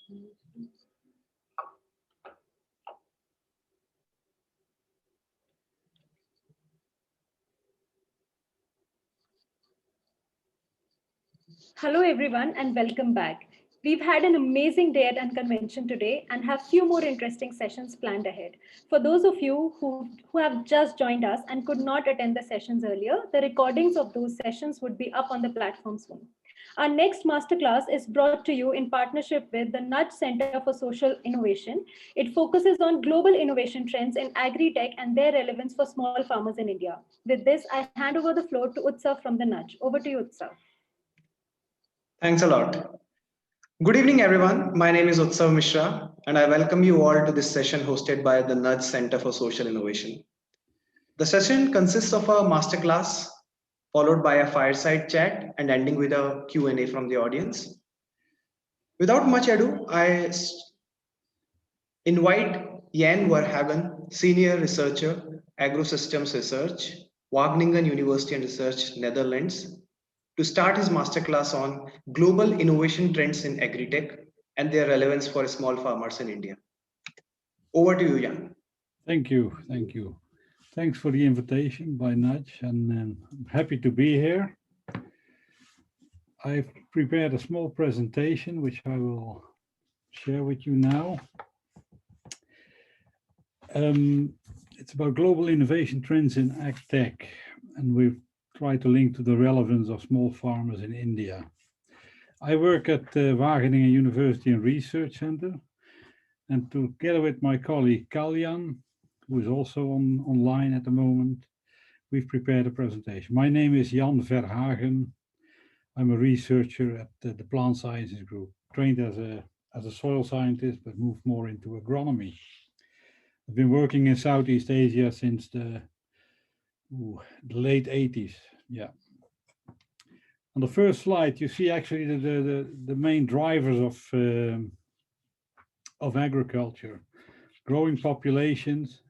Hello everyone and welcome back. We've had an amazing day at Unconvention today and have few more interesting sessions planned ahead. For those of you who have just joined us and could not attend the sessions earlier, the recordings of those sessions would be up on the platform soon. Our next masterclass is brought to you in partnership with the Nudge Center for Social Innovation. It focuses on global innovation trends in Agritech and their relevance for small farmers in India. With this, I hand over the floor to Utsav from the Nudge. Over to you, Utsav. Thanks a lot. Good evening, everyone. My name is Utsav Mishra, and I welcome you all to this session hosted by the Nudge Center for Social Innovation. The session consists of a masterclass, followed by a fireside chat, and ending with a Q&A from the audience. Without much ado, I invite Jan Verhagen, Senior Researcher, Agrosystems Research, Wageningen University and Research, Netherlands, to start his masterclass on global innovation trends in agritech and their relevance for small farmers in India. Over to you, Jan. Thank you. Thank you. Thanks for the invitation by Nudge, and I'm happy to be here. I've prepared a small presentation, which I will share with you now. It's about global innovation trends in agtech, and we've tried to link to the relevance of small farmers in India. I work at the Wageningen University and Research Center, and together with my colleague Kalyan, who is also online at the moment, we've prepared a presentation. My name is Jan Verhagen. I'm a researcher at the Plant Sciences Group, trained as a soil scientist, but moved more into agronomy. I've been working in Southeast Asia since the late 80s. Yeah. On the first slide, you see actually the main drivers of agriculture: growing populations,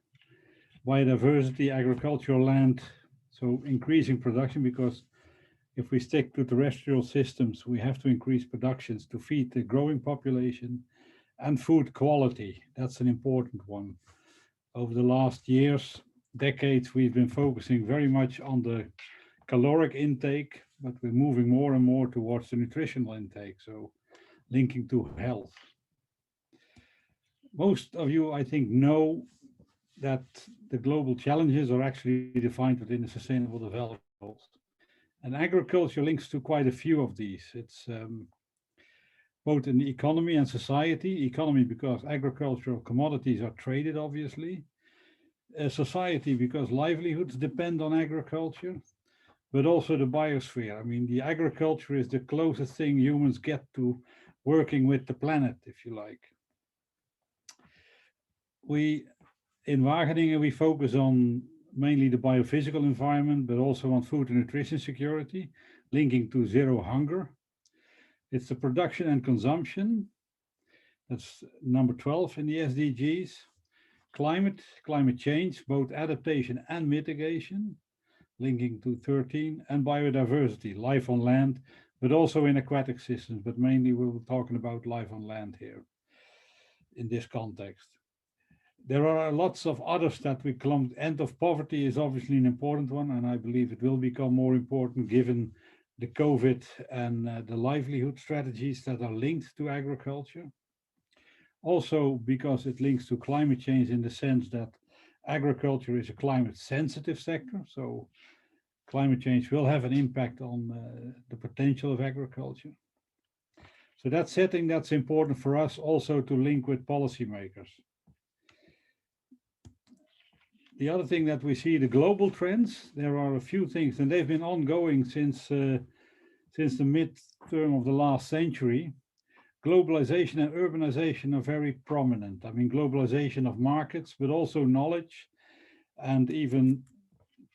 biodiversity, agricultural land, so increasing production, because if we stick to terrestrial systems, we have to increase productions to feed the growing population, and food quality. That's an important one. Over the last years, decades, we've been focusing very much on the caloric intake, but we're moving more and more towards the nutritional intake, so linking to health. Most of you, I think, know that the global challenges are actually defined within the Sustainable Development Goals. And agriculture links to quite a few of these. It's both in the economy and society. Economy, because agricultural commodities are traded, obviously. Society, because livelihoods depend on agriculture, but also the biosphere. I mean, the agriculture is the closest thing humans get to working with the planet, if you like. In Wageningen, we focus on mainly the biophysical environment, but also on food and nutrition security, linking to zero hunger. It's the production and consumption. That's number 12 in the SDGs. Climate change, both adaptation and mitigation, linking to 13, and biodiversity, life on land, but also in aquatic systems, but mainly we were talking about life on land here in this context. There are lots of others that we clumped. End of poverty is obviously an important one, and I believe it will become more important given the COVID and the livelihood strategies that are linked to agriculture. Also because it links to climate change in the sense that agriculture is a climate sensitive sector, so climate change will have an impact on the potential of agriculture. So that setting, that's important for us also to link with policymakers. The other thing that we see, the global trends, there are a few things, and they've been ongoing since the mid-term of the last century. Globalization and urbanization are very prominent. I mean, globalization of markets, but also knowledge and even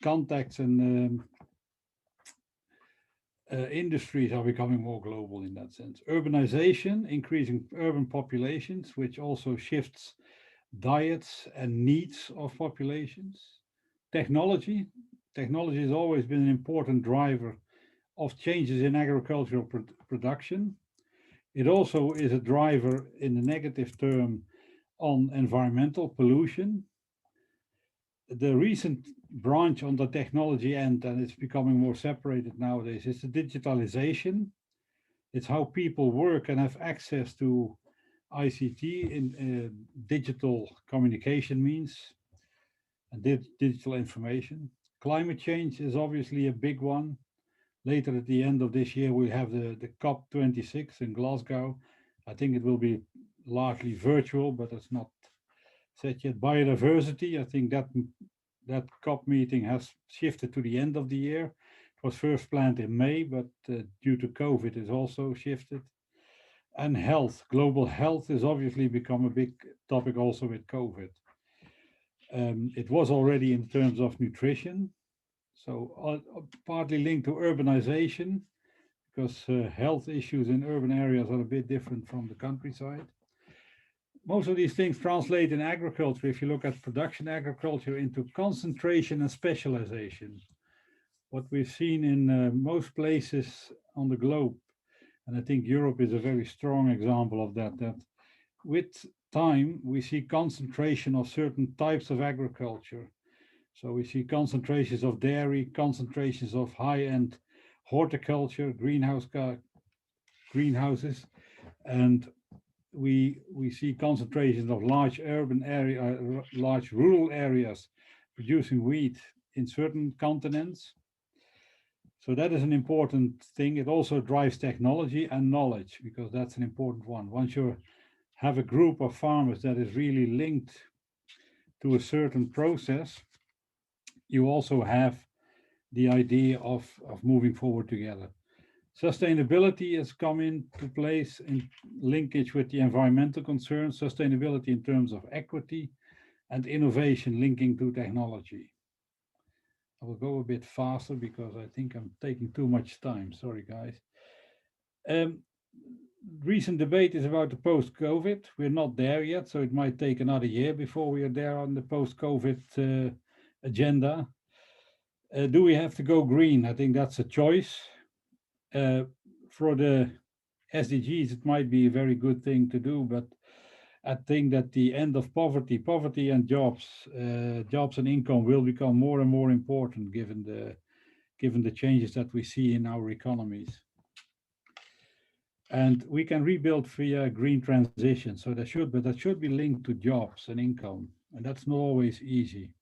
contacts and industries are becoming more global in that sense. Urbanization, increasing urban populations, which also shifts diets and needs of populations. Technology has always been an important driver of changes in agricultural production. It also is a driver in the negative term on environmental pollution. The recent branch on the technology end, and it's becoming more separated nowadays, is the digitalization. It's how people work and have access to ICT in digital communication means and digital information. Climate change is obviously a big one. Later at the end of this year, we have the COP26 in Glasgow. I think it will be largely virtual, but it's not set yet. Biodiversity, I think that COP meeting has shifted to the end of the year. It was first planned in May, but due to COVID, it's also shifted. And health, global health has obviously become a big topic also with COVID. It was already in terms of nutrition, so partly linked to urbanization, because health issues in urban areas are a bit different from the countryside. Most of these things translate in agriculture, if you look at production agriculture, into concentration and specialization. What we've seen in most places on the globe, and I think Europe is a very strong example of that, that with time we see concentration of certain types of agriculture. So we see concentrations of dairy, concentrations of high-end horticulture, greenhouses, and we see concentrations of large urban area, large rural areas producing wheat in certain continents. So that is an important thing. It also drives technology and knowledge, because that's an important one. Once you have a group of farmers that is really linked to a certain process, you also have the idea of moving forward together. Sustainability has come into place in linkage with the environmental concerns, sustainability in terms of equity, and innovation linking to technology. I will go a bit faster because I think I'm taking too much time. Sorry, guys. Recent debate is about the post-COVID. We're not there yet, so it might take another year before we are there on the post-COVID agenda. Do we have to go green? I think that's a choice. For the SDGs, it might be a very good thing to do, but I think that the end of poverty and jobs and income will become more and more important given the changes that we see in our economies. And we can rebuild via green transition. So that should be linked to jobs and income, and that's not always easy.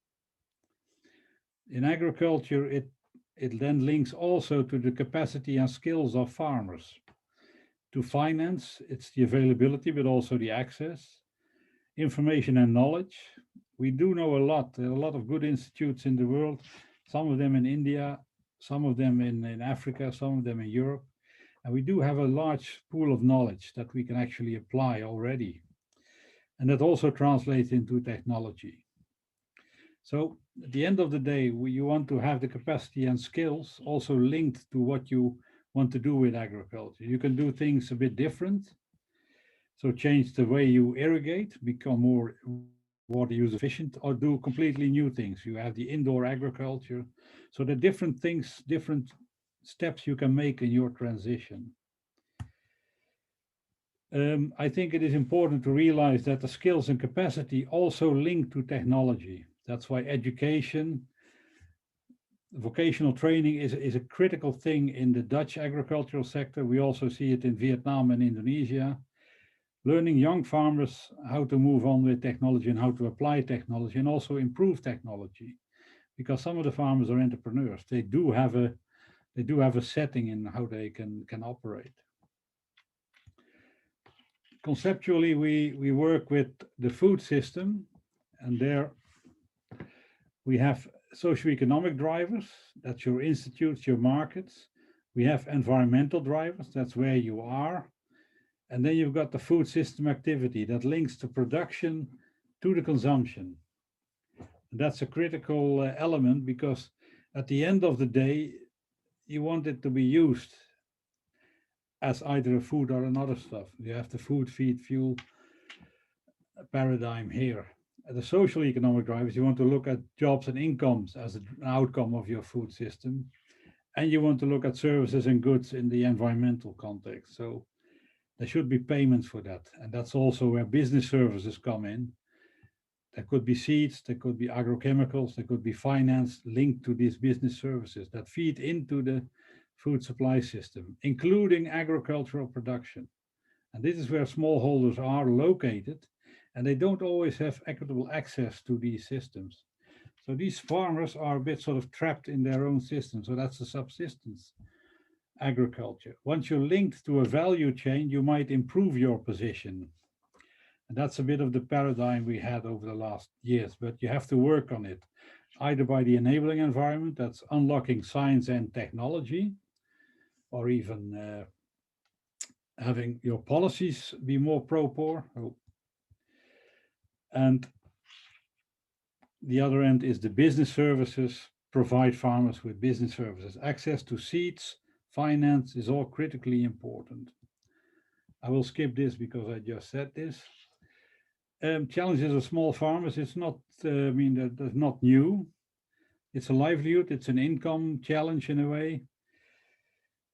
In agriculture, it then links also to the capacity and skills of farmers. To finance, it's the availability, but also the access, information and knowledge. We do know a lot. There are a lot of good institutes in the world, some of them in India, some of them in Africa, some of them in Europe. And we do have a large pool of knowledge that we can actually apply already. And that also translates into technology. So at the end of the day, you want to have the capacity and skills also linked to what you want to do with agriculture. You can do things a bit different. So change the way you irrigate, become more water use efficient, or do completely new things. You have the indoor agriculture. So the different things, different steps you can make in your transition. I think it is important to realize that the skills and capacity also link to technology. That's why education, vocational training is a critical thing in the Dutch agricultural sector. We also see it in Vietnam and Indonesia. Learning young farmers how to move on with technology and how to apply technology and also improve technology. Because some of the farmers are entrepreneurs. They do have a setting in how they can operate. Conceptually, we work with the food system, and there we have socioeconomic drivers, that's your institutes, your markets. We have environmental drivers, that's where you are. And then you've got the food system activity that links the production to the consumption. And that's a critical element, because at the end of the day, you want it to be used as either a food or another stuff. You have the food, feed, fuel paradigm here. The social economic drivers, you want to look at jobs and incomes as an outcome of your food system. And you want to look at services and goods in the environmental context. So There should be payments for that. And that's also where business services come in. There could be seeds, there could be agrochemicals, there could be finance linked to these business services that feed into the food supply system, including agricultural production. And this is where smallholders are located, and they don't always have equitable access to these systems. So these farmers are a bit sort of trapped in their own system. So that's the subsistence agriculture. Once you're linked to a value chain, you might improve your position. And that's a bit of the paradigm we had over the last years, but you have to work on it, either by the enabling environment, that's unlocking science and technology, or even having your policies be more pro-poor. And the other end is the business services, provide farmers with business services. Access to seeds, finance is all critically important. I will skip this because I just said this. Challenges of small farmers, it's not, that's not new. It's a livelihood, it's an income challenge in a way.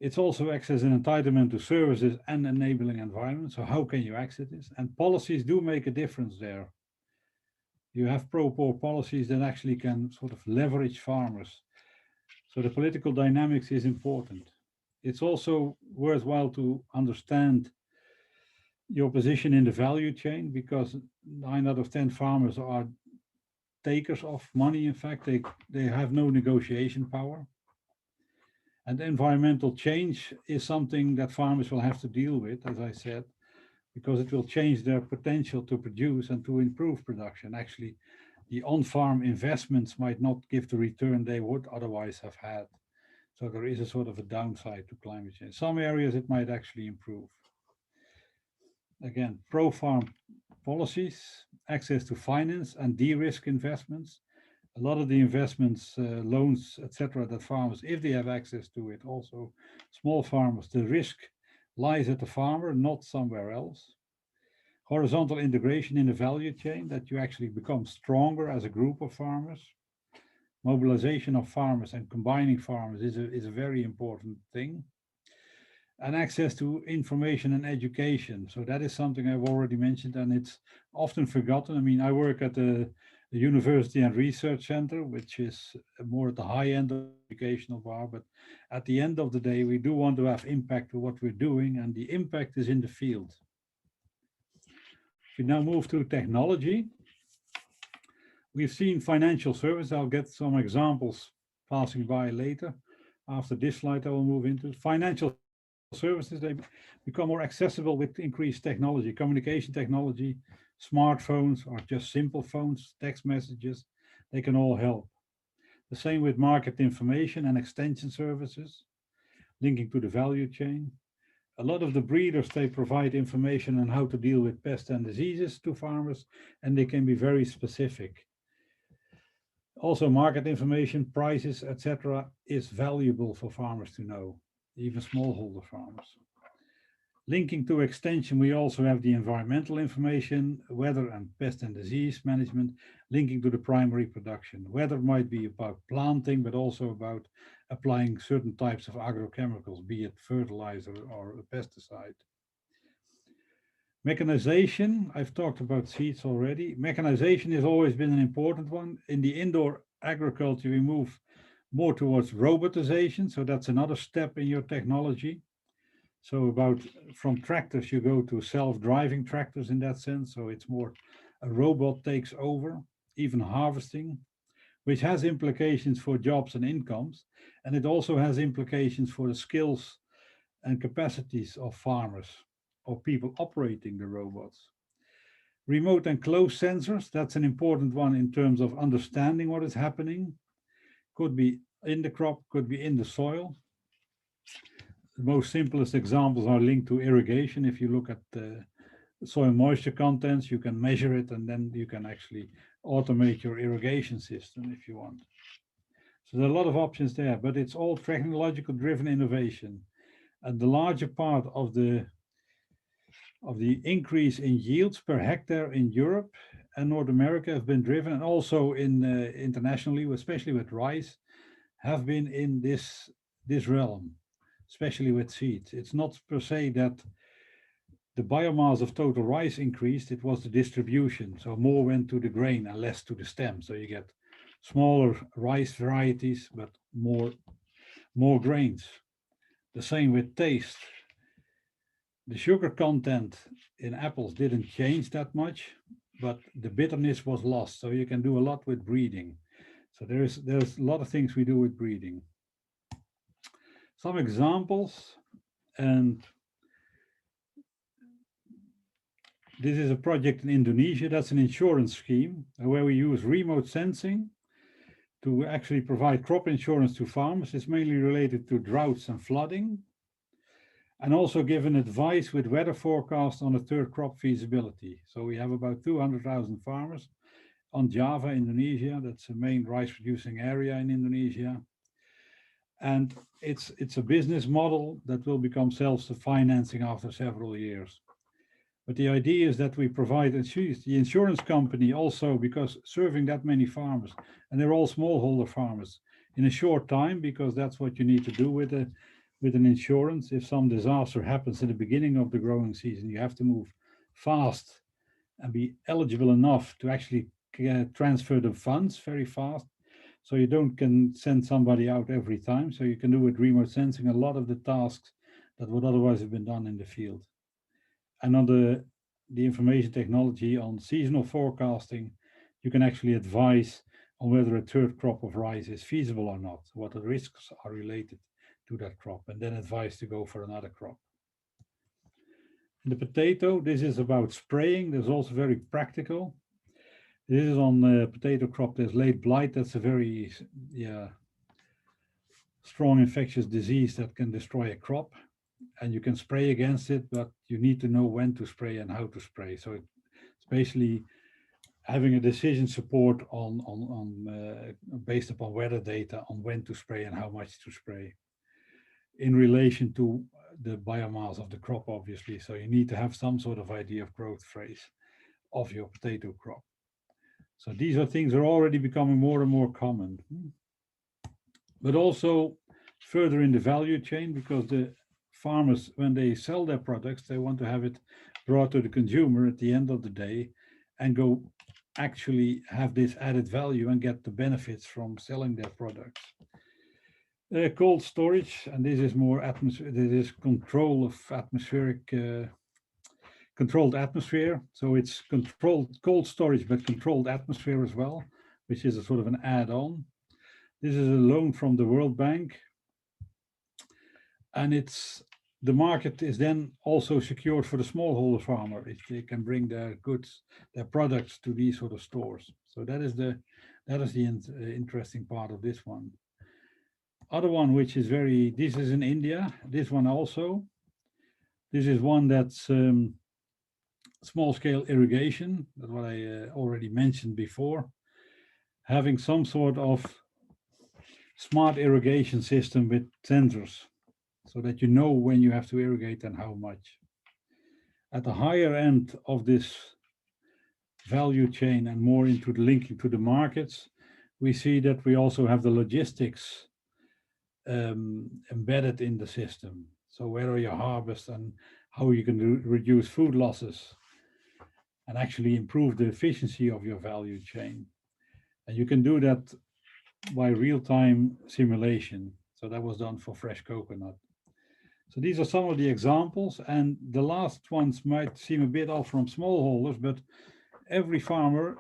It's also access and entitlement to services and enabling environments. So how can you access this? And policies do make a difference there. You have pro-poor policies that actually can sort of leverage farmers. So the political dynamics is important. It's also worthwhile to understand your position in the value chain, because 9 out of 10 farmers are takers of money. In fact, they have no negotiation power. And environmental change is something that farmers will have to deal with, as I said, because it will change their potential to produce and to improve production. Actually, the on-farm investments might not give the return they would otherwise have had. So there is a sort of a downside to climate change. Some areas it might actually improve. Again, pro-farm policies, access to finance and de-risk investments. A lot of the investments, loans, etc., that farmers, if they have access to it, also small farmers, the risk lies at the farmer, not somewhere else. Horizontal integration in the value chain, that you actually become stronger as a group of farmers. Mobilization of farmers and combining farmers is a very important thing. And access to information and education. So that is something I've already mentioned, and it's often forgotten. I mean, I work at the University and Research Center, which is more at the high end of the educational bar, but at the end of the day, we do want to have impact to what we're doing, and the impact is in the field. If we now move to technology, we've seen financial services. I'll get some examples passing by later. After this slide, I will move into financial services. They become more accessible with increased technology, communication technology, smartphones, or just simple phones, text messages. They can all help. The same with market information and extension services, linking to the value chain. A lot of the breeders, they provide information on how to deal with pests and diseases to farmers, and they can be very specific. Also, market information, prices, etc., is valuable for farmers to know, even smallholder farmers. Linking to extension, we also have the environmental information, weather and pest and disease management, linking to the primary production. Weather might be about planting, but also about applying certain types of agrochemicals, be it fertilizer or a pesticide. Mechanization, I've talked about seeds already. Mechanization has always been an important one. In the indoor agriculture, we move more towards robotization. So that's another step in your technology. So from tractors, you go to self-driving tractors in that sense. So it's more a robot takes over, even harvesting, which has implications for jobs and incomes. And it also has implications for the skills and capacities of farmers or people operating the robots. Remote and close sensors, that's an important one in terms of understanding what is happening. Could be in the crop, could be in the soil. The most simplest examples are linked to irrigation. If you look at the soil moisture contents, you can measure it, and then you can actually automate your irrigation system if you want. So there are a lot of options there, but it's all technological driven innovation. And the larger part of the increase in yields per hectare in Europe and North America have been driven, and also in internationally, especially with rice, have been in this realm, especially with seeds. It's not per se that the biomass of total rice increased, it was the distribution. So more went to the grain and less to the stem. So you get smaller rice varieties, but more grains. The same with taste. The sugar content in apples didn't change that much, but the bitterness was lost. So you can do a lot with breeding. So there's a lot of things we do with breeding. Some examples, and this is a project in Indonesia. That's an insurance scheme where we use remote sensing to actually provide crop insurance to farmers. It's mainly related to droughts and flooding, and also given advice with weather forecast on a third crop feasibility. So we have about 200,000 farmers on Java, Indonesia. That's the main rice producing area in Indonesia. And it's a business model that will become self-financing after several years. But the idea is that we provide the insurance company also, because serving that many farmers, and they're all smallholder farmers, in a short time, because that's what you need to do with an insurance. If some disaster happens in the beginning of the growing season, you have to move fast and be eligible enough to actually transfer the funds very fast. So you can send somebody out every time. So you can do with remote sensing a lot of the tasks that would otherwise have been done in the field. And on the information technology on seasonal forecasting, you can actually advise on whether a third crop of rice is feasible or not, what the risks are related to that crop, and then advise to go for another crop. In the potato, this is about spraying. There's also very practical. This is on the potato crop. There's late blight. That's a very strong infectious disease that can destroy a crop. And you can spray against it, but you need to know when to spray and how to spray. So it's basically having a decision support based upon weather data on when to spray and how much to spray in relation to the biomass of the crop, obviously. So you need to have some sort of idea of growth phase of your potato crop. So these are things that are already becoming more and more common, but also further in the value chain, because the farmers, when they sell their products, they want to have it brought to the consumer at the end of the day and go actually have this added value and get the benefits from selling their products. Cold storage, and this is more atmosphere, this is control of atmospheric, controlled atmosphere. So it's controlled cold storage, but controlled atmosphere as well, which is a sort of an add-on. This is a loan from the World Bank. And the market is then also secured for the smallholder farmer if they can bring their goods, their products to these sort of stores. So that is the interesting part of this one. Other one, which is this is in India, this one also. This is one that's small scale irrigation, that's what I already mentioned before. Having some sort of smart irrigation system with sensors, so that you know when you have to irrigate and how much. At the higher end of this value chain and more into the linking to the markets, we see that we also have the logistics embedded in the system. So where are your harvests and how you can reduce food losses and actually improve the efficiency of your value chain. And you can do that by real-time simulation. So that was done for fresh coconut. So these are some of the examples, and the last ones might seem a bit off from smallholders, but every farmer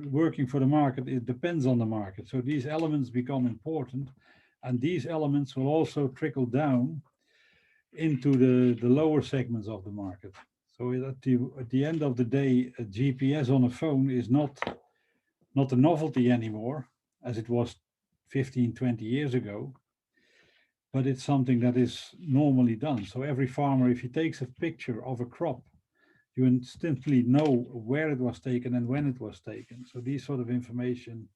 working for the market, it depends on the market. So these elements become important, and these elements will also trickle down into the lower segments of the market. So at the end of the day, a GPS on a phone is not a novelty anymore, as it was 15, 20 years ago. But it's something that is normally done. So every farmer, if he takes a picture of a crop, you instantly know where it was taken and when it was taken. So these sort of information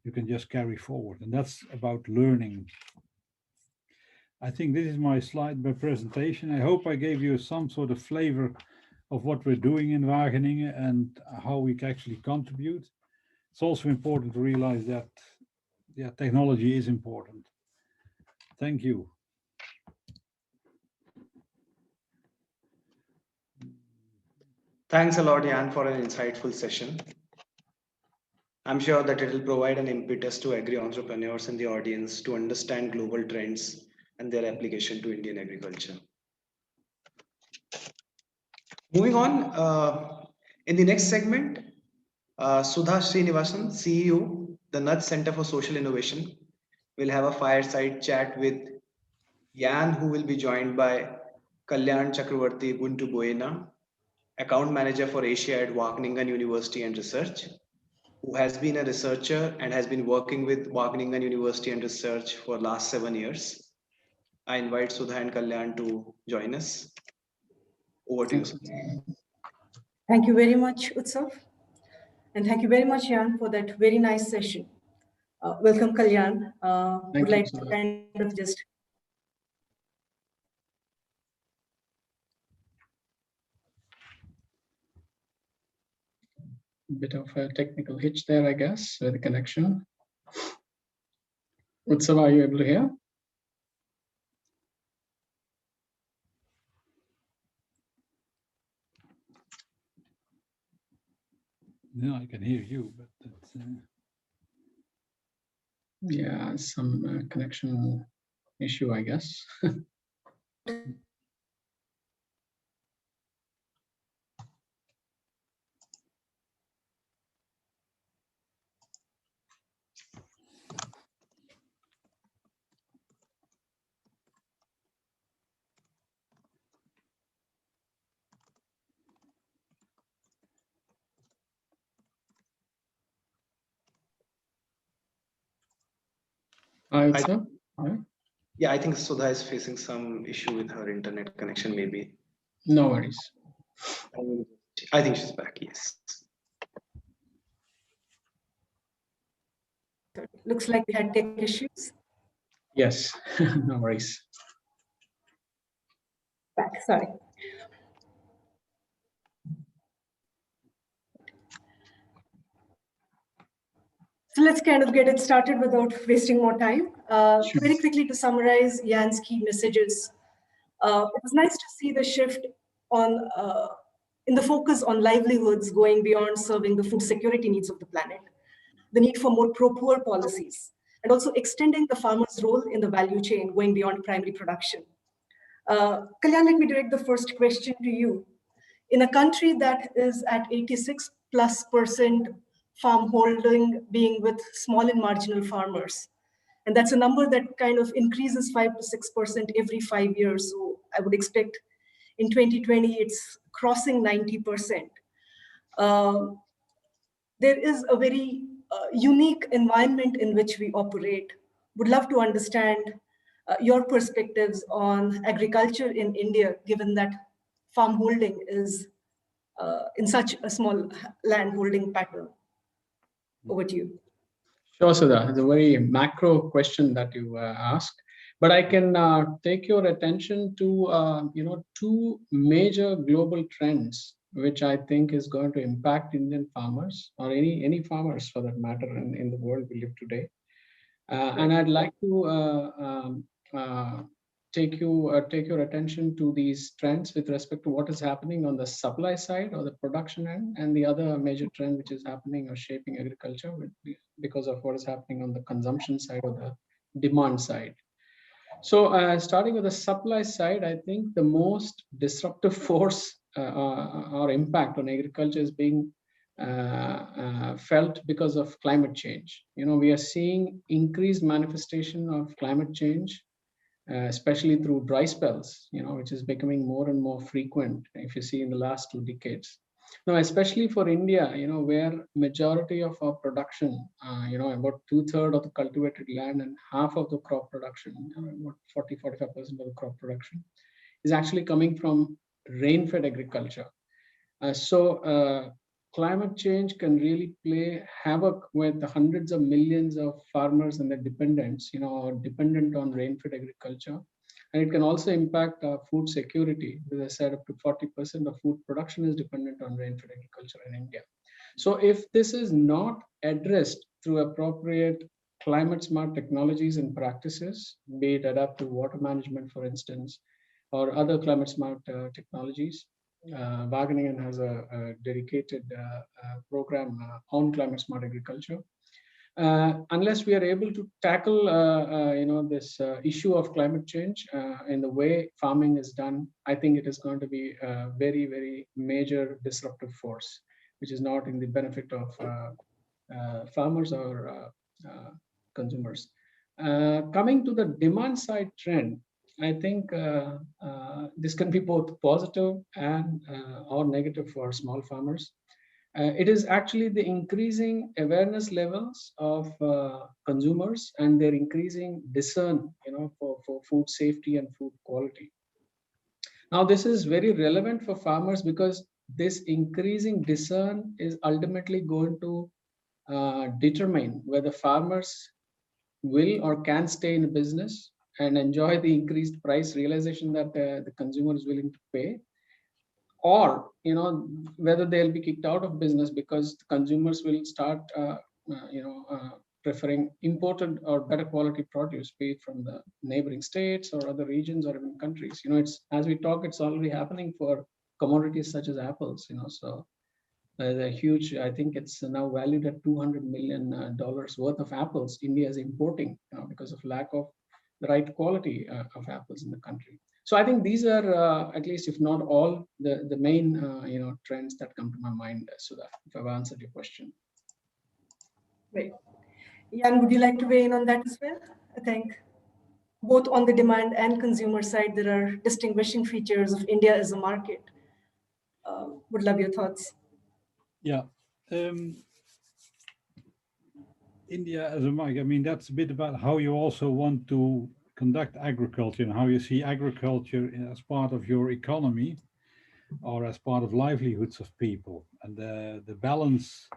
you can just carry forward. And that's about learning. I think this is my presentation. I hope I gave you some sort of flavor of what we're doing in Wageningen and how we can actually contribute. It's also important to realize that technology is important. Thank you. Thanks a lot, Jan, for an insightful session. I'm sure that it will provide an impetus to agri entrepreneurs in the audience to understand global trends and their application to Indian agriculture. Moving on, in the next segment, Sudha Srinivasan, CEO, the Nudge Center for Social Innovation, will have a fireside chat with Jan, who will be joined by Kalyan Chakravarti Buntu Buena, account manager for Asia at Wageningen University and Research, who has been a researcher and has been working with Wageningen University and Research for last 7 years. I invite Sudha and Kalyan to join us. Over to you, Sudha. Thank you very much, Utsav. And thank you very much, Jan, for that very nice session. Welcome, Kalyan. Would like to kind of just bit of a technical hitch there, I guess, with the connection. Utsav, are you able to hear? No, I can hear you, but that's, yeah, some connection issue, I guess. Hi, Utsav. Yeah, I think Sudha is facing some issue with her internet connection, maybe. No worries. I think she's back, yes. looks like we had tech issues. Yes, no worries. Back, sorry. So let's kind of get it started without wasting more time. Sure. Very quickly to summarize Jan's key messages. It was nice to see the shift on in the focus on livelihoods going beyond serving the food security needs of the planet, the need for more pro-poor policies, and also extending the farmer's role in the value chain going beyond primary production. Kalyan, let me direct the first question to you. In a country that is at 86+% farm holding being with small and marginal farmers, and that's a number that kind of increases 5 to 6% every 5 years. So I would expect in 2020, it's crossing 90%. There is a very unique environment in which we operate. Would love to understand your perspectives on agriculture in India, given that farm holding is in such a small land holding pattern. Over to you. Sure, Sudha. It's a very macro question that you asked, but I can take your attention to two major global trends, which I think is going to impact Indian farmers or any farmers for that matter in the world we live today. And I'd like to take your attention to these trends with respect to what is happening on the supply side or the production end, and the other major trend which is happening or shaping agriculture because of what is happening on the consumption side or the demand side. So starting with the supply side, I think the most disruptive force or impact on agriculture is being felt because of climate change. We are seeing increased manifestation of climate change, especially through dry spells, which is becoming more and more frequent if you see in the last 2 decades. Now, especially for India, where majority of our production, about 2/3 of the cultivated land and half of the crop production, about 40-45% of the crop production is actually coming from rain-fed agriculture. So climate change can really play havoc with the hundreds of millions of farmers and their dependents, dependent on rain-fed agriculture. And it can also impact food security. As I said, up to 40% of food production is dependent on rain-fed agriculture in India. So if this is not addressed through appropriate climate-smart technologies and practices, be it adaptive water management, for instance, or other climate-smart technologies, Wageningen has a dedicated program on climate smart agriculture. Unless we are able to tackle this issue of climate change in the way farming is done, I think it is going to be a very, very major disruptive force, which is not in the benefit of farmers or consumers. Coming to the demand side trend, I think this can be both positive and or negative for small farmers. It is actually the increasing awareness levels of consumers and their increasing discern, for food safety and food quality. Now, this is very relevant for farmers because this increasing discern is ultimately going to determine whether farmers will or can stay in business and enjoy the increased price realization that the consumer is willing to pay, or whether they'll be kicked out of business because the consumers will start preferring imported or better quality produce, be it from the neighboring states or other regions or even countries. It's, as we talk, it's already happening for commodities such as apples. So there's a huge, I think it's now valued at $200 million worth of apples India is importing, because of lack of the right quality of apples in the country. So I think these are, at least if not all, the main trends that come to my mind, Sudha, if I've answered your question. Right. Jan, would you like to weigh in on that as well? I think both on the demand and consumer side, there are distinguishing features of India as a market. Would love your thoughts. Yeah. India as a market, I mean, that's a bit about how you also want to conduct agriculture and how you see agriculture as part of your economy or as part of livelihoods of people. And the balance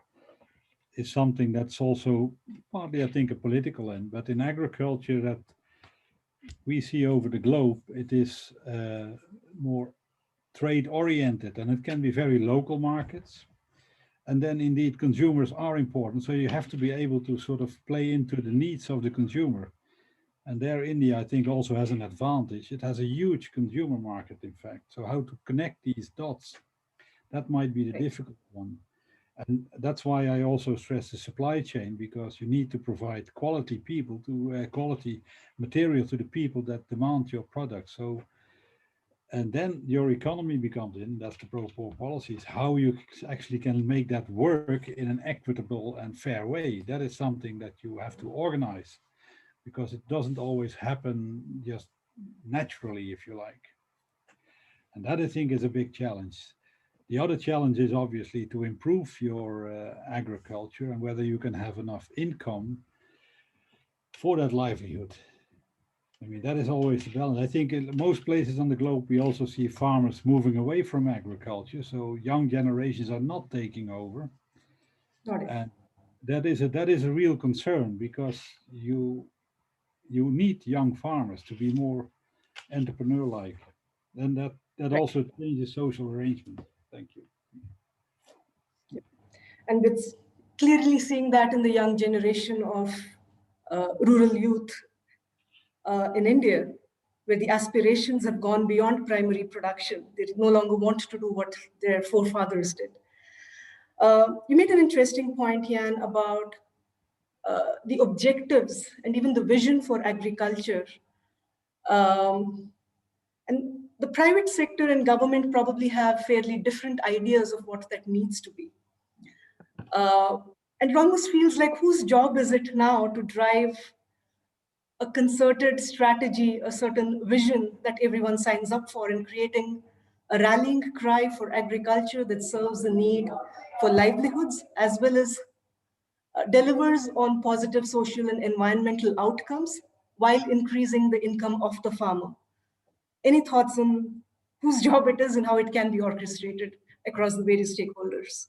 is something that's also partly, I think, a political end, but in agriculture that we see over the globe, it is more trade oriented, and it can be very local markets. And then indeed consumers are important. So you have to be able to sort of play into the needs of the consumer. And there India, I think, also has an advantage. It has a huge consumer market, in fact. So how to connect these dots, that might be the difficult one. And that's why I also stress the supply chain, because you need to provide quality people to quality material to the people that demand your product. So, and then your economy becomes in, that's the pro-poor policies, how you actually can make that work in an equitable and fair way. That is something that you have to organize, because it doesn't always happen just naturally, if you like. And that, I think, is a big challenge. The other challenge is obviously to improve your agriculture and whether you can have enough income for that livelihood. I mean, that is always the balance. I think in most places on the globe, we also see farmers moving away from agriculture. So young generations are not taking over. And that is a real concern, because you need young farmers to be more entrepreneur-like. And that also changes social arrangement. Thank you. And it's clearly seeing that in the young generation of rural youth in India, where the aspirations have gone beyond primary production. They no longer want to do what their forefathers did. You made an interesting point, Jan, about the objectives and even the vision for agriculture. And the private sector and government probably have fairly different ideas of what that needs to be. And it almost feels like, whose job is it now to drive a concerted strategy, a certain vision that everyone signs up for, in creating a rallying cry for agriculture that serves the need for livelihoods, as well as delivers on positive social and environmental outcomes while increasing the income of the farmer. Any thoughts on whose job it is and how it can be orchestrated across the various stakeholders?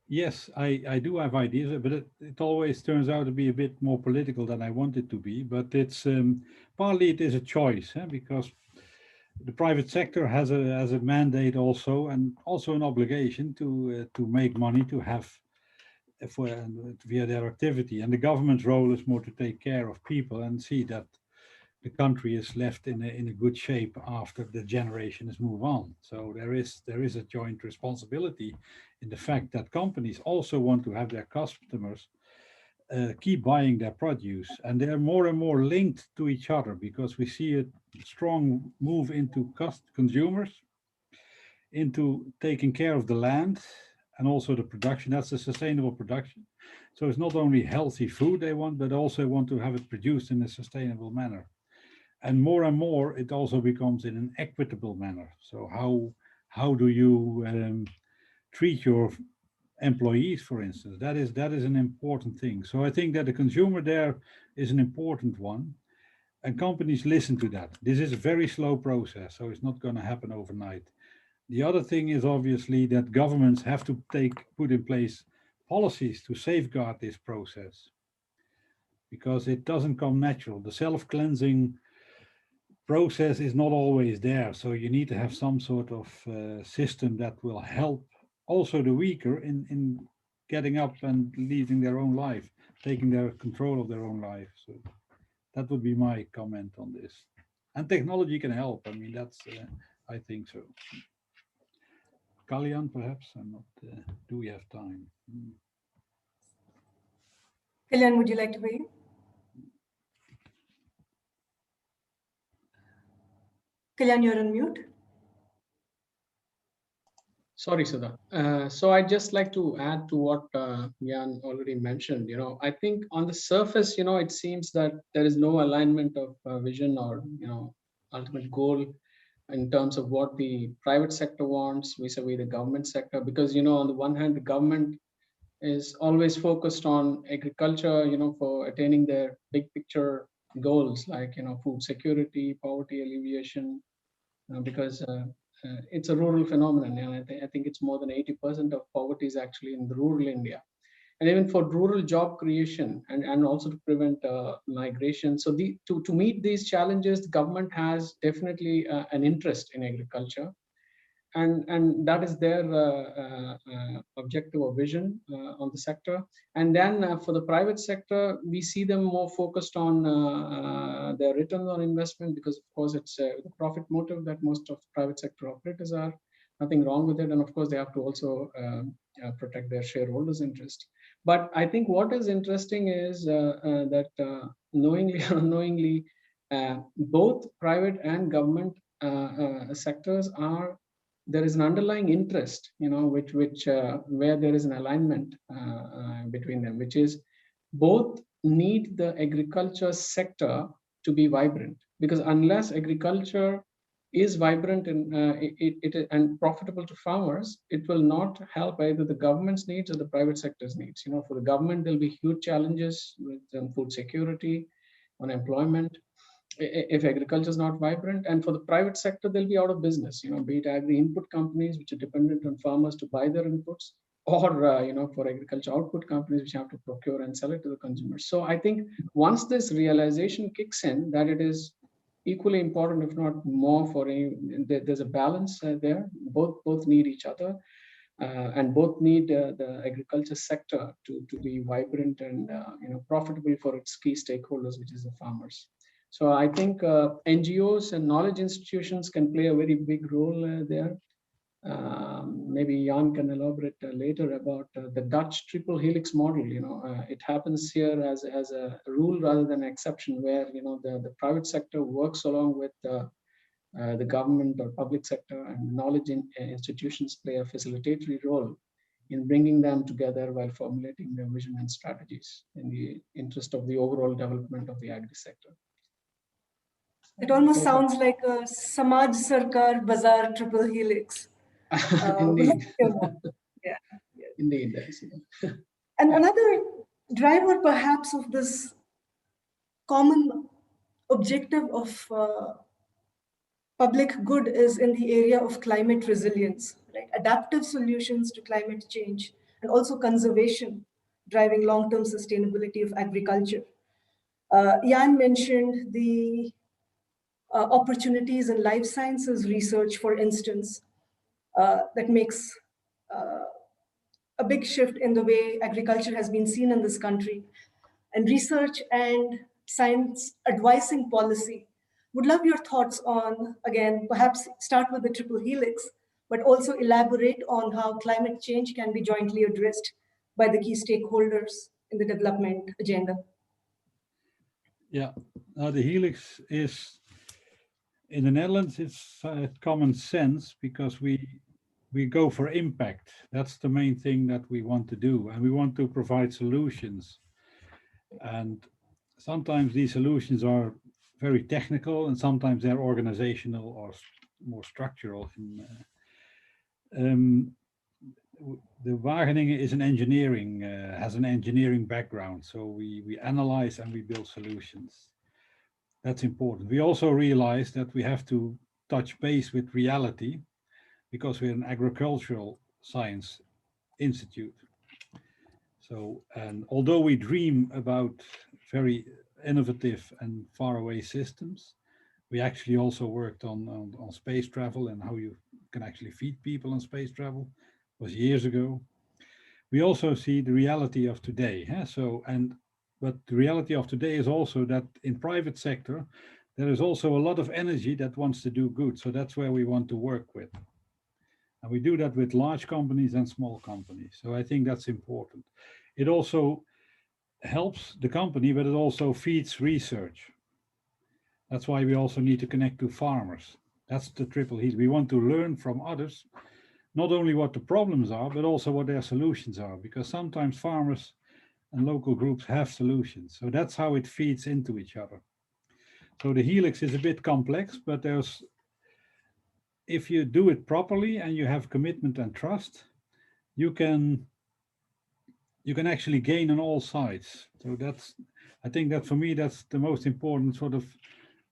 Yes, I do have ideas, but it always turns out to be a bit more political than I want it to be. But it's partly it is a choice, because the private sector has a mandate also, and also an obligation to make money, to have via their activity. And the government's role is more to take care of people and see that the country is left in a good shape after the generation has moved on. So there is a joint responsibility in the fact that companies also want to have their customers keep buying their produce, and they're more and more linked to each other because we see a strong move into consumers, into taking care of the land and also the production. That's a sustainable production. So it's not only healthy food they want, but also want to have it produced in a sustainable manner. And more, it also becomes in an equitable manner. So how do you treat your employees, for instance? That is an important thing. So I think that the consumer there is an important one, and companies listen to that. This is a very slow process, so it's not going to happen overnight. The other thing is obviously that governments have to put in place policies to safeguard this process, because it doesn't come natural. The self-cleansing process is not always there. So you need to have some sort of system that will help also the weaker in getting up and leading their own life, taking their control of their own life. So that would be my comment on this. And technology can help. I mean, that's, I think so. Kalyan, perhaps? I'm not, do we have time? Kalyan, would you like to weigh in? Kalyan, you're on mute. Sorry, Sudha. So I'd just like to add to what Jan already mentioned. I think on the surface, it seems that there is no alignment of vision or, ultimate goal in terms of what the private sector wants vis-a-vis the government sector. Because, on the one hand, the government is always focused on agriculture, for attaining their big picture goals like, food security, poverty alleviation, because it's a rural phenomenon, and I think it's more than 80% of poverty is actually in the rural India. And even for rural job creation and also to prevent migration. So to meet these challenges, the government has definitely an interest in agriculture. And that is their objective or vision on the sector. And then for the private sector, we see them more focused on their return on investment, because of course it's the profit motive that most of the private sector operators are. Nothing wrong with it. And of course they have to also protect their shareholders' interest. But I think what is interesting is that knowingly or unknowingly, both private and government sectors there is an underlying interest, which where there is an alignment between them, which is both need the agriculture sector to be vibrant, because unless agriculture is vibrant and profitable to farmers, it will not help either the government's needs or the private sector's needs. For the government, there'll be huge challenges with food security, on employment, if agriculture is not vibrant. And for the private sector, they'll be out of business, be it agri input companies which are dependent on farmers to buy their inputs, or for agriculture output companies which have to procure and sell it to the consumers. So I think once this realization kicks in, that it is equally important, if not more, there's a balance there. Both need each other, and both need the agriculture sector to be vibrant and profitable for its key stakeholders, which is the farmers. So I think NGOs and knowledge institutions can play a very big role there. Maybe Jan can elaborate later about the Dutch triple helix model. It happens here as a rule rather than an exception, where the private sector works along with the government or public sector, and knowledge institutions play a facilitatory role in bringing them together while formulating their vision and strategies in the interest of the overall development of the agri sector. It almost sounds like a Samaj Sarkar Bazaar triple helix. Indeed. Yeah. Indeed. And another driver perhaps of this common objective of public good is in the area of climate resilience, right? Adaptive solutions to climate change, and also conservation, driving long-term sustainability of agriculture. Jan mentioned the opportunities in life sciences research, for instance, that makes a big shift in the way agriculture has been seen in this country. And research and science advising policy Would love your thoughts on, again, perhaps start with the triple helix, but also elaborate on how climate change can be jointly addressed by the key stakeholders in the development agenda. Yeah, the helix is, in the Netherlands, it's common sense because we go for impact. That's the main thing that we want to do, and we want to provide solutions. And sometimes these solutions are very technical, and sometimes they're organizational or more structural. The Wageningen is an engineering, has an engineering background, so we analyze and we build solutions. That's important. We also realize that we have to touch base with reality because we're an agricultural science institute. So, and although we dream about very innovative and faraway systems, we actually also worked on space travel and how you can actually feed people on space travel. It was years ago. We also see the reality of today. But the reality of today is also that in private sector, there is also a lot of energy that wants to do good. So that's where we want to work with. And we do that with large companies and small companies. So I think that's important. It also helps the company, but it also feeds research. That's why we also need to connect to farmers. That's the triple heat. We want to learn from others, not only what the problems are, but also what their solutions are, because sometimes farmers and local groups have solutions. So that's how it feeds into each other. So the helix is a bit complex, but if you do it properly and you have commitment and trust, you can actually gain on all sides. So I think that for me, that's the most important sort of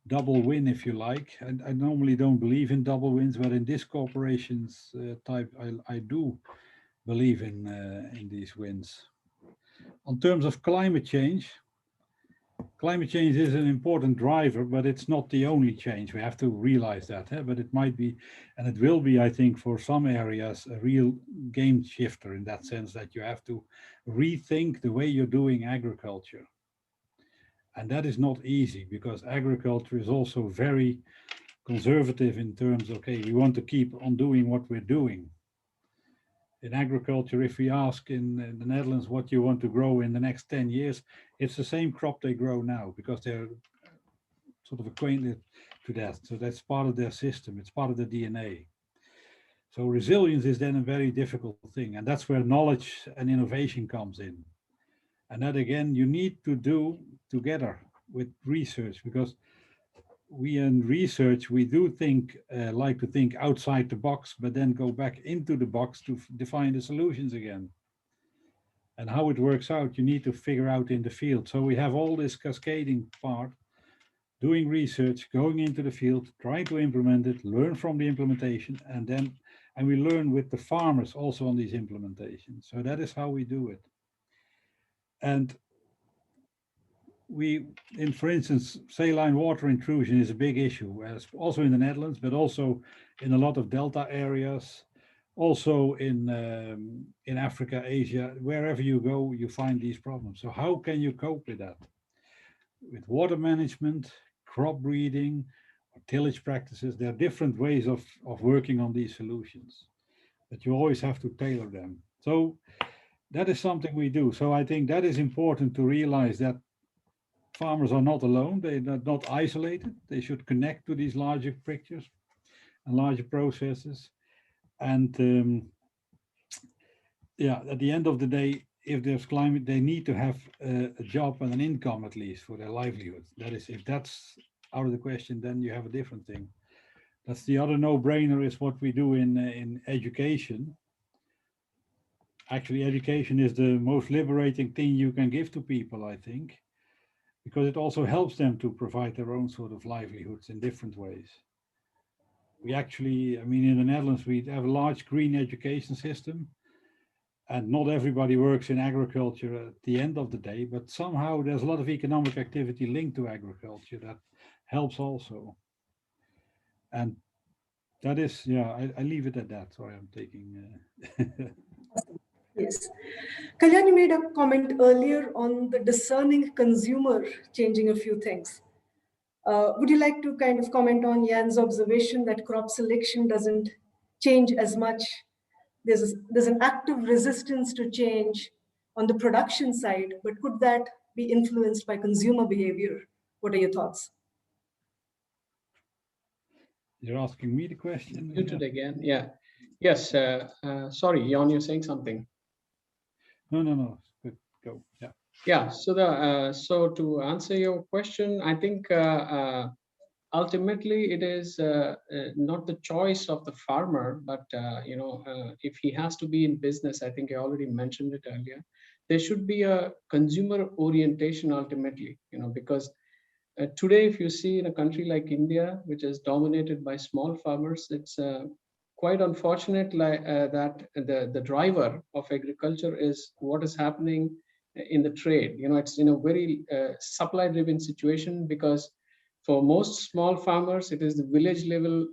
double win, if you like. And I normally don't believe in double wins, but in this corporations type, I do believe in these wins. On terms of climate change is an important driver, but it's not the only change. We have to realize that, but it might be, and it will be, I think, for some areas, a real game shifter in that sense that you have to rethink the way you're doing agriculture. And that is not easy because agriculture is also very conservative in terms of, okay, we want to keep on doing what we're doing. In agriculture, if we ask in the Netherlands what you want to grow in the next 10 years, it's the same crop they grow now because they're sort of acquainted to that. So that's part of their system. It's part of the DNA. So resilience is then a very difficult thing. And that's where knowledge and innovation comes in. And that again, you need to do together with research, because we in research, we do like to think outside the box, but then go back into the box to define the solutions again. And how it works out, you need to figure out in the field. So we have all this cascading part, doing research, going into the field, trying to implement it, learn from the implementation, and we learn with the farmers also on these implementations. So that is how we do it. And for instance, saline water intrusion is a big issue, also in the Netherlands, but also in a lot of delta areas, also in Africa, Asia, wherever you go, you find these problems. So how can you cope with that? With water management, crop breeding, or tillage practices, there are different ways of working on these solutions, but you always have to tailor them. So that is something we do. So I think that is important to realize that farmers are not alone, they're not isolated, they should connect to these larger pictures and larger processes. And at the end of the day, if there's climate, they need to have a job and an income at least for their livelihood. That is, if that's out of the question, then you have a different thing. That's the other no-brainer is what we do in education. Actually, education is the most liberating thing you can give to people, I think, because it also helps them to provide their own sort of livelihoods in different ways. We actually, I mean, in the Netherlands, we have a large green education system, and not everybody works in agriculture at the end of the day, but somehow there's a lot of economic activity linked to agriculture that helps also. And that is, I leave it at that. Sorry, I'm taking... Yes. Kalyan, you made a comment earlier on the discerning consumer changing a few things. Would you like to kind of comment on Jan's observation that crop selection doesn't change as much? There's an active resistance to change on the production side, but could that be influenced by consumer behavior? What are your thoughts? You're asking me the question? Muted again. Yeah. Yes. Sorry, Jan, you're saying something. No. Good. Go. Yeah. Yeah. So to answer your question, I think ultimately it is not the choice of the farmer, but if he has to be in business, I think I already mentioned it earlier. There should be a consumer orientation ultimately, because today, if you see in a country like India, which is dominated by small farmers, it's quite unfortunate that the driver of agriculture is what is happening in the trade. It's in a very supply-driven situation, because for most small farmers, it is the village level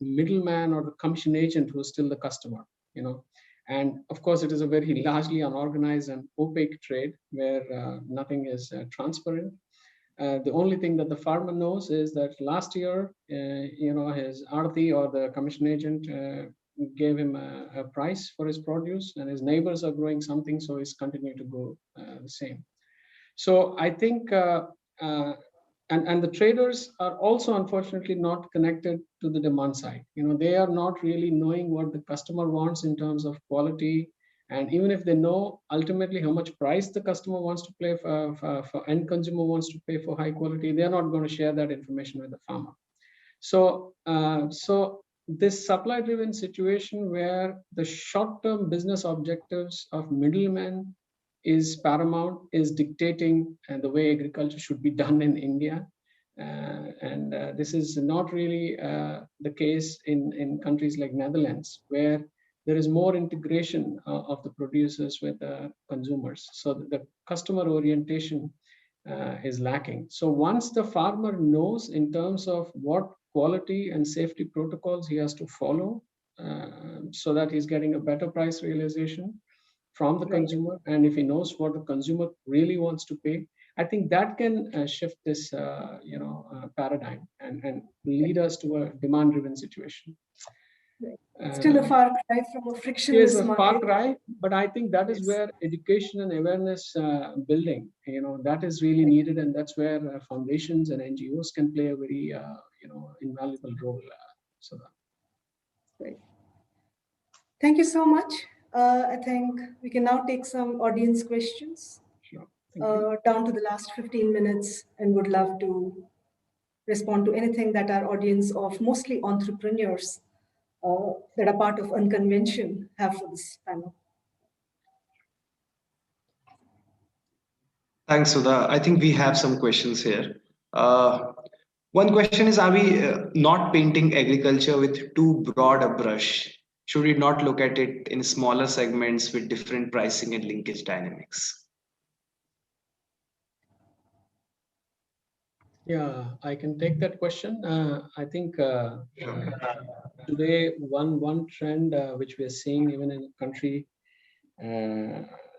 middleman or the commission agent who is still the customer. And of course, it is a very largely unorganized and opaque trade where nothing is transparent. The only thing that the farmer knows is that last year, his arti or the commission agent gave him a price for his produce, and his neighbors are growing something, so he's continuing to grow the same. So I think, and the traders are also unfortunately not connected to the demand side. They are not really knowing what the customer wants in terms of quality. And even if they know ultimately how much price the customer wants to pay for end consumer wants to pay for high quality, they're not going to share that information with the farmer. So this supply-driven situation where the short-term business objectives of middlemen is paramount, is dictating the way agriculture should be done in India. And this is not really the case in countries like Netherlands, where there is more integration of the producers with the consumers. So the customer orientation is lacking. So once the farmer knows in terms of what quality and safety protocols he has to follow, so that he's getting a better price realization from the consumer, and if he knows what the consumer really wants to pay, I think that can shift this paradigm and lead us to a demand-driven situation. Still a far cry from a frictionless market. It is a far cry, but I think that is where education and awareness building, that is really needed, and that's where foundations and NGOs can play a very, invaluable role. Sudha. Great. Thank you so much. I think we can now take some audience questions. Sure. Down to the last 15 minutes, and would love to respond to anything that our audience of mostly entrepreneurs that are part of Unconvention have for this panel. Thanks, Sudha. I think we have some questions here. One question is, are we not painting agriculture with too broad a brush? Should we not look at it in smaller segments with different pricing and linkage dynamics? Yeah, I can take that question. I think today one trend which we are seeing even in a country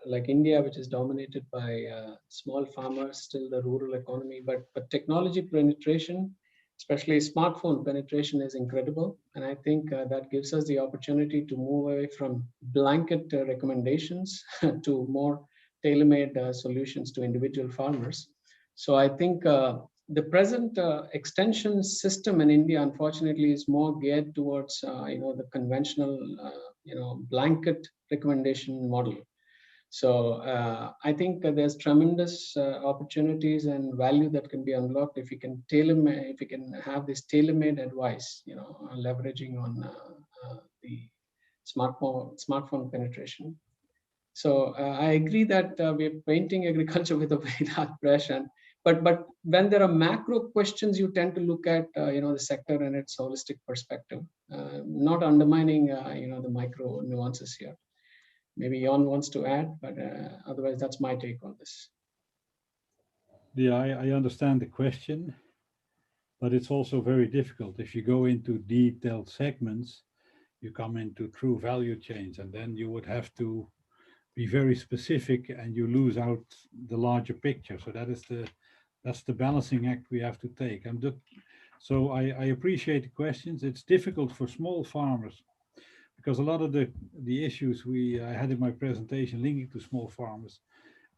like India, which is dominated by small farmers, still the rural economy, but technology penetration, especially smartphone penetration, is incredible. And I think that gives us the opportunity to move away from blanket recommendations to more tailor-made solutions to individual farmers. So I think the present extension system in India, unfortunately, is more geared towards the conventional blanket recommendation model. So I think there's tremendous opportunities and value that can be unlocked if you can if you can have this tailor-made advice, leveraging on the smartphone penetration. So I agree that we're painting agriculture with a very large brush, but when there are macro questions, you tend to look at the sector and its holistic perspective, not undermining the micro nuances here. Maybe Jan wants to add, but otherwise that's my take on this. Yeah, I understand the question, but it's also very difficult. If you go into detailed segments, you come into true value chains, and then you would have to be very specific and you lose out the larger picture. So that is the That's the balancing act we have to take. So I appreciate the questions. It's difficult for small farmers because a lot of the issues I had in my presentation linking to small farmers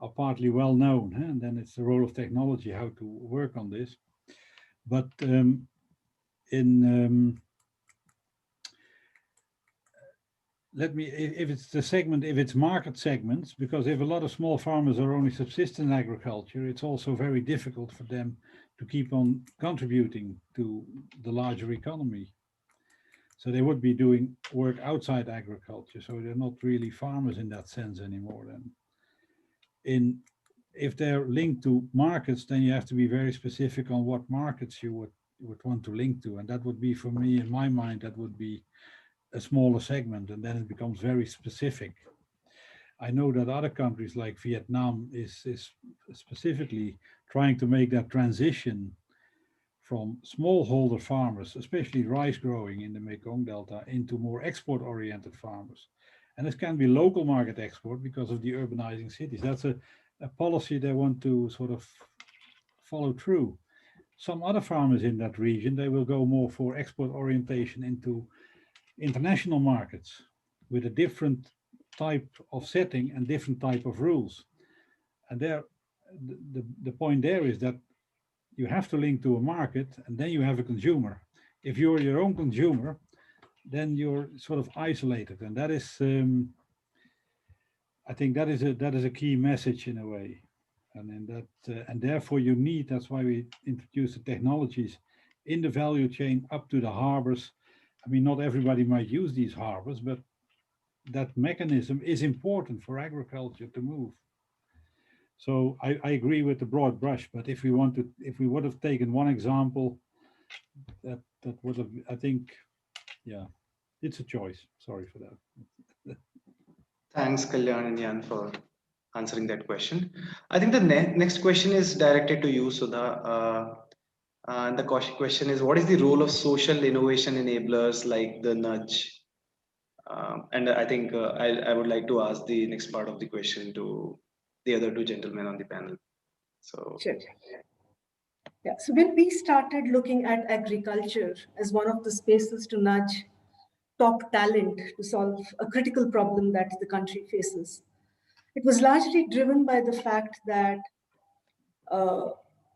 are partly well known, huh? And then it's the role of technology how to work on this. But if it's the segment, if it's market segments, because if a lot of small farmers are only subsistence agriculture, it's also very difficult for them to keep on contributing to the larger economy. So they would be doing work outside agriculture. So they're not really farmers in that sense anymore. Then if they're linked to markets, then you have to be very specific on what markets you would want to link to. And that would be, for me, in my mind, that would be a smaller segment, and then it becomes very specific. I know that other countries like Vietnam is specifically trying to make that transition from smallholder farmers, especially rice growing in the Mekong Delta, into more export-oriented farmers. And this can be local market export because of the urbanizing cities. That's a policy they want to sort of follow through. Some other farmers in that region, they will go more for export orientation into international markets with a different type of setting and different type of rules. And there, the point there is that you have to link to a market, and then you have a consumer. If you're your own consumer, then you're sort of isolated, and that is, I think that is a key message in a way. And therefore you need. That's why we introduce the technologies in the value chain up to the harbors. I mean, not everybody might use these harbors, but that mechanism is important for agriculture to move. So I agree with the broad brush, but if we would have taken one example, that would have, I think, yeah, it's a choice. Sorry for that. Thanks, Kalyan and Jan, for answering that question. I think the next question is directed to you, Sudha. And the question is, what is the role of social innovation enablers like the nudge? And I think I would like to ask the next part of the question to the other two gentlemen on the panel. So, Sure. Yeah. So when we started looking at agriculture as one of the spaces to nudge top talent to solve a critical problem that the country faces, it was largely driven by the fact that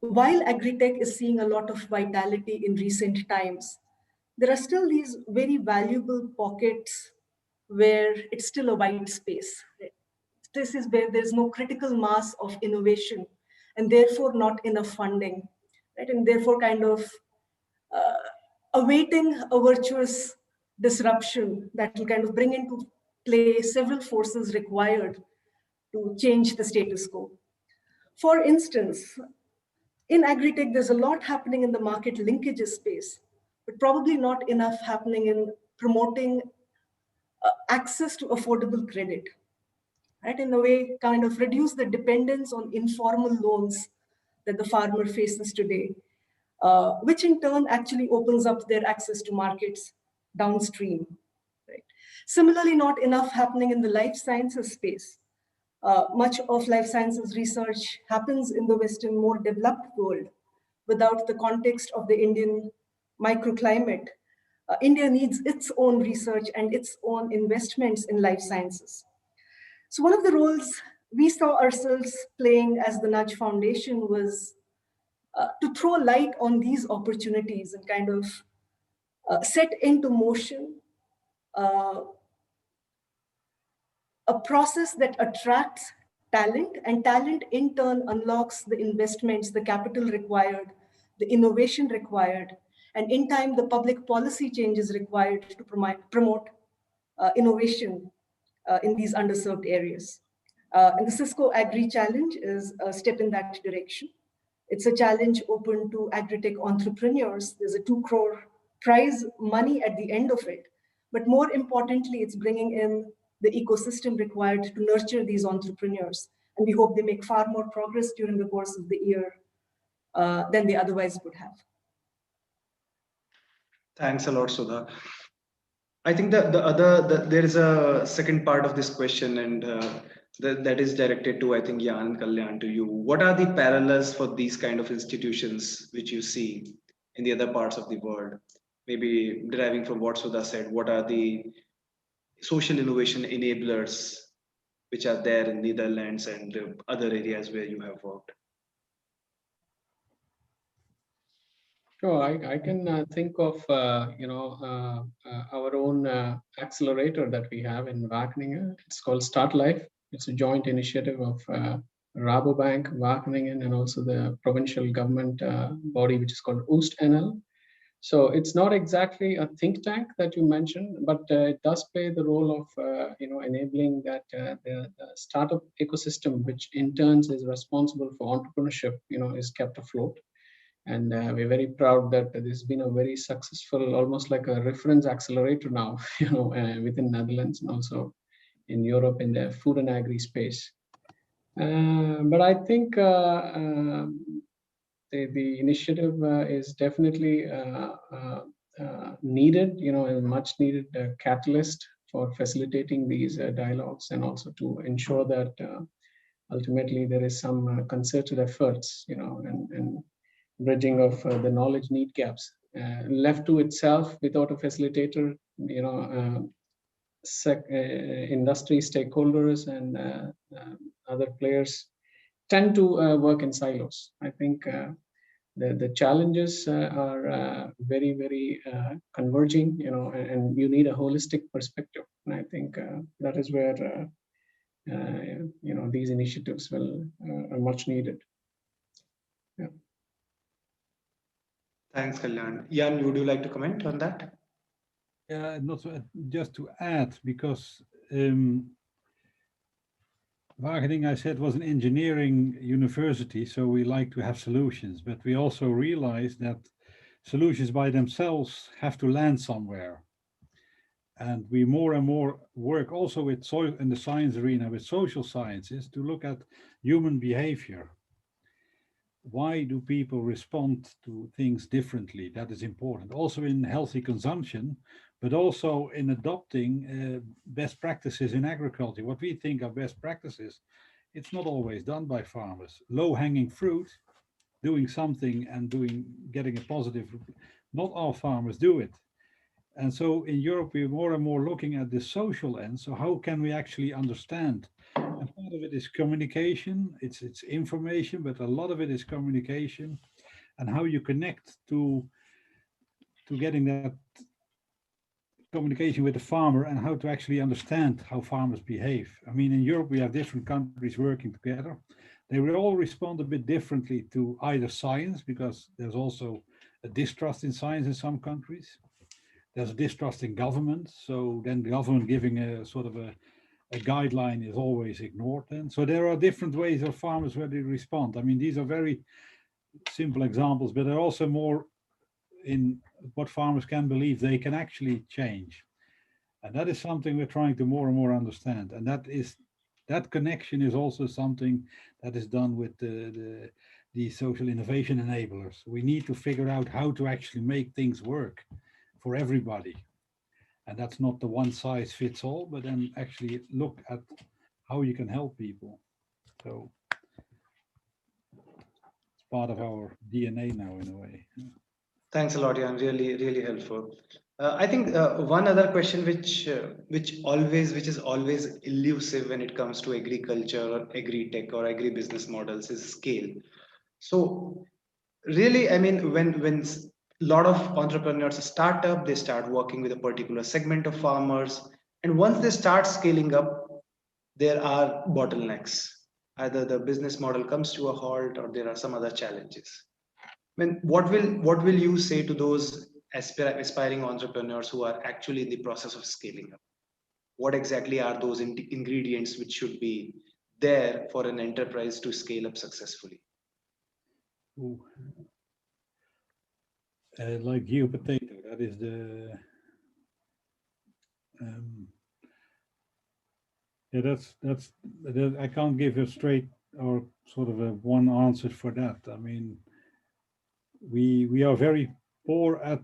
while Agritech is seeing a lot of vitality in recent times, there are still these very valuable pockets where it's still a white space. This is where there's no critical mass of innovation and therefore not enough funding, right? And therefore kind of awaiting a virtuous disruption that will kind of bring into play several forces required to change the status quo. For instance, in Agritech, there's a lot happening in the market linkages space, but probably not enough happening in promoting access to affordable credit, right? In a way, kind of reduce the dependence on informal loans that the farmer faces today, which in turn actually opens up their access to markets downstream, right? Similarly, not enough happening in the life sciences space. Much of life sciences research happens in the Western, more developed world without the context of the Indian microclimate. India needs its own research and its own investments in life sciences. So one of the roles we saw ourselves playing as the Nudge Foundation was to throw light on these opportunities and kind of set into motion a process that attracts talent, and talent in turn unlocks the investments, the capital required, the innovation required, and in time, the public policy changes required to promote innovation in these underserved areas. And the Cisco Agri Challenge is a step in that direction. It's a challenge open to agritech entrepreneurs. There's a 2 crore prize money at the end of it. But more importantly, it's bringing in the ecosystem required to nurture these entrepreneurs. And we hope they make far more progress during the course of the year than they otherwise would have. thanks a lot, Sudha. I think there is a second part of this question, and That is directed to, I think, Jan and Kalyan, to you. What are the parallels for these kind of institutions which you see in the other parts of the world? Maybe deriving from what Sudha said, what are the social innovation enablers which are there in Netherlands and other areas where you have worked? Sure, I can think of our own accelerator that we have in Wageningen. It's called Start Life. It's a joint initiative of Rabobank, Wageningen, and also the provincial government body, which is called OostNL. So it's not exactly a think tank that you mentioned, but it does play the role of enabling that the startup ecosystem, which in turn is responsible for entrepreneurship, is kept afloat. And we're very proud that this has been a very successful, almost like a reference accelerator now, within Netherlands and also in Europe in the food and agri space. But I think the initiative is definitely needed, a much needed catalyst for facilitating these dialogues, and also to ensure that ultimately there is some concerted efforts, and bridging of the knowledge need gaps. Left to itself without a facilitator, industry stakeholders and other players tend to work in silos. I think the challenges are very, very converging, and you need a holistic perspective. And I think that is where these initiatives are much needed. Yeah. Thanks, Kalyan. Jan, would you like to comment on that? Yeah, not so, just to add, because Verhagen, I said, was an engineering university, so we like to have solutions, but we also realize that solutions by themselves have to land somewhere. And we more and more work also with in the science arena with social sciences to look at human behavior. Why do people respond to things differently? That is important. Also in healthy consumption, but also in adopting best practices in agriculture. What we think are best practices, it's not always done by farmers. Low-hanging fruit, doing something and getting a positive, not all farmers do it. And so in Europe, we're more and more looking at the social end. So how can we actually understand? And part of it is communication, it's information, but a lot of it is communication and how you connect to getting that communication with the farmer and how to actually understand how farmers behave. I mean, in Europe, we have different countries working together. They will all respond a bit differently to either science, because there's also a distrust in science in some countries. There's a distrust in government. So then the government giving a sort of a guideline is always ignored. And so there are different ways of farmers where they respond. I mean, these are very simple examples, but they're also more in what farmers can believe they can actually change. And that is something we're trying to more and more understand. And that connection is also something that is done with the social innovation enablers. We need to figure out how to actually make things work for everybody. And that's not the one size fits all, but then actually look at how you can help people. So it's part of our DNA now in a way. Thanks a lot, Jan. Really, really helpful. I think one other question which is always elusive when it comes to agriculture or agri-tech or agri-business models is scale. So really, I mean, when a lot of entrepreneurs start up, they start working with a particular segment of farmers, and once they start scaling up, there are bottlenecks. Either the business model comes to a halt or there are some other challenges. I mean, what will you say to those aspiring entrepreneurs who are actually in the process of scaling up? What exactly are those ingredients which should be there for an enterprise to scale up successfully? Like geopotato, that is yeah, that's I can't give a straight or sort of a one answer for that. I mean, we are very poor at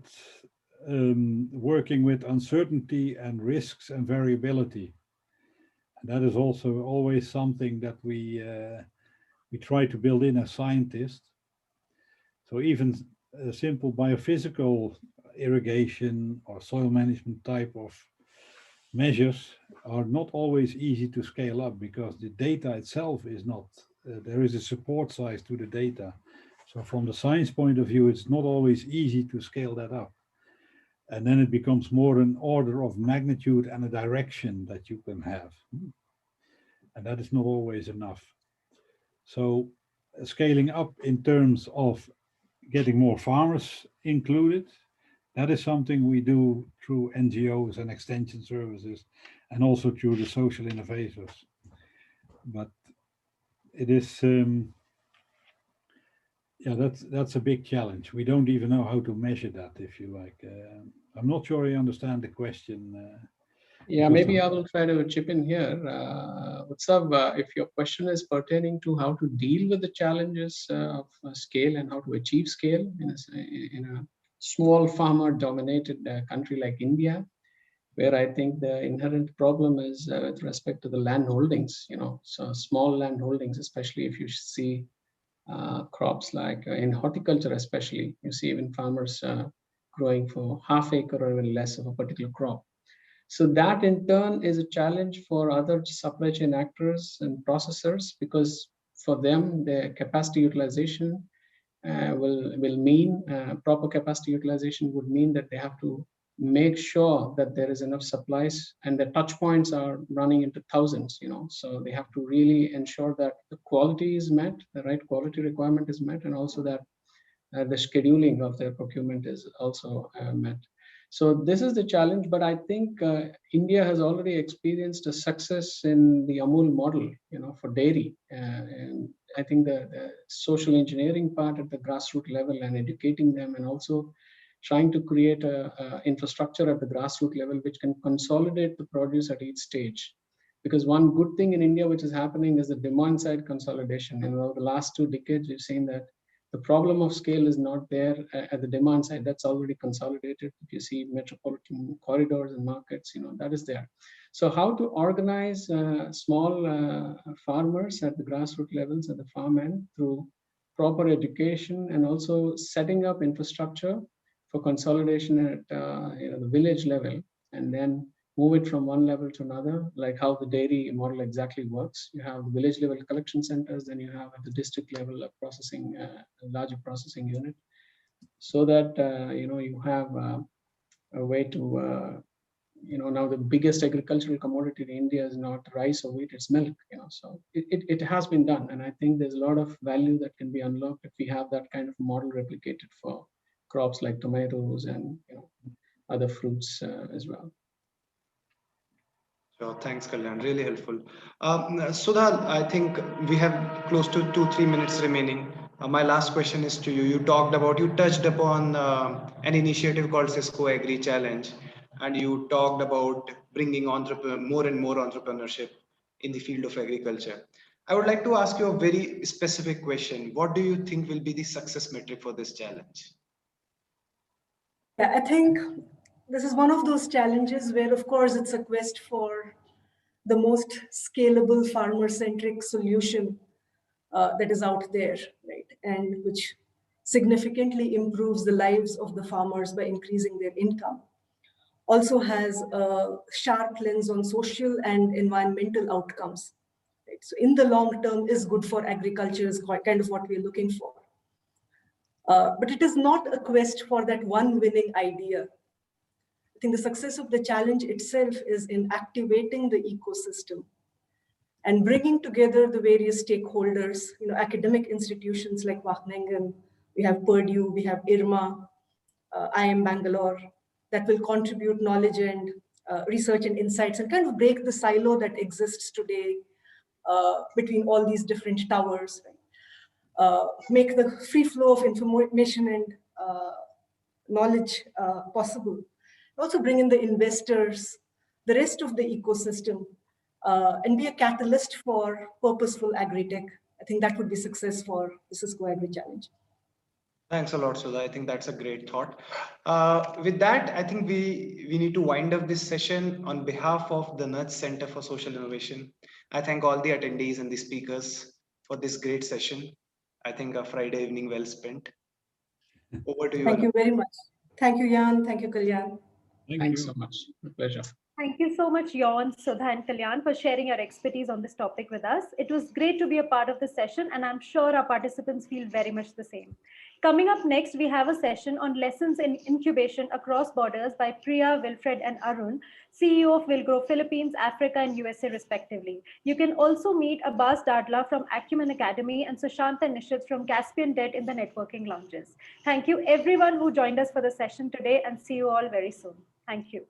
working with uncertainty and risks and variability. And that is also always something that we try to build in as scientists. So even a simple biophysical irrigation or soil management type of measures are not always easy to scale up because the data itself is not, there is a support size to the data. So from the science point of view, it's not always easy to scale that up. And then it becomes more an order of magnitude and a direction that you can have. And that is not always enough. So scaling up in terms of getting more farmers included, that is something we do through NGOs and extension services and also through the social innovators. But it is, yeah, that's a big challenge. We don't even know how to measure that, if you like. I'm not sure I understand the question. Yeah, maybe I will try to chip in here. Utsav, if your question is pertaining to how to deal with the challenges of scale and how to achieve scale in a small farmer-dominated country like India, where I think the inherent problem is with respect to the land holdings, so small land holdings, especially if you see crops like in horticulture, especially, you see even farmers growing for half acre or even less of a particular crop. So that in turn is a challenge for other supply chain actors and processors, because for them, the capacity utilization will mean proper capacity utilization would mean that they have to make sure that there is enough supplies and the touch points are running into thousands, so they have to really ensure that the quality is met, the right quality requirement is met, and also that the scheduling of their procurement is also met. So this is the challenge, but I think India has already experienced a success in the Amul model, for dairy. And I think the social engineering part at the grassroots level and educating them, and also trying to create a infrastructure at the grassroots level which can consolidate the produce at each stage. Because one good thing in India which is happening is the demand side consolidation. The last 2 decades, we've seen that the problem of scale is not there at the demand side. That's already consolidated. If you see metropolitan corridors and markets, that is there. So how to organize small farmers at the grassroots levels, at the farm end, through proper education and also setting up infrastructure for consolidation at the village level, and then move it from one level to another, like how the dairy model exactly works. You have the village level collection centers, then you have at the district level a processing, a larger processing unit, so that you have a way to now the biggest agricultural commodity in India is not rice or wheat, it's milk. So it has been done, and I think there's a lot of value that can be unlocked if we have that kind of model replicated for crops like tomatoes and other fruits as well. Sure, thanks, Kalyan. Really helpful. Sudha, I think we have close to 2-3 minutes remaining. My last question is to you. You touched upon an initiative called Cisco Agri Challenge, and you talked about bringing more and more entrepreneurship in the field of agriculture. I would like to ask you a very specific question. What do you think will be the success metric for this challenge? Yeah, I think this is one of those challenges where, of course, it's a quest for the most scalable farmer-centric solution that is out there, right? And which significantly improves the lives of the farmers by increasing their income. Also has a sharp lens on social and environmental outcomes. Right? So in the long term is good for agriculture, is kind of what we're looking for. But it is not a quest for that one winning idea. I think the success of the challenge itself is in activating the ecosystem and bringing together the various stakeholders, academic institutions like Verhagen, we have Purdue, we have IRMA, IIM Bangalore, that will contribute knowledge and research and insights and kind of break the silo that exists today between all these different towers. Make the free flow of information and knowledge possible. Also bring in the investors, the rest of the ecosystem, and be a catalyst for purposeful agri-tech. I think that would be success for the Cisco Agri Challenge. Thanks a lot, Sudha. I think that's a great thought. With that, I think we need to wind up this session on behalf of the Nudge Center for Social Innovation. I thank all the attendees and the speakers for this great session. I think a Friday evening well spent. Over to you, Thank Anand. you very much. Thank you, Jan. Thank you, Kalyan. Thanks so much. A pleasure. Thank you so much, Jan, Sudha, and Kalyan, for sharing your expertise on this topic with us. It was great to be a part of the session, and I'm sure our participants feel very much the same. Coming up next, we have a session on lessons in incubation across borders by Priya, Wilfred, and Arun, CEO of Wilgrow Philippines, Africa, and USA, respectively. You can also meet Abbas Dadla from Acumen Academy and Sushant and Nishit from Caspian Debt in the networking lounges. Thank you, everyone who joined us for the session today, and see you all very soon. Thank you.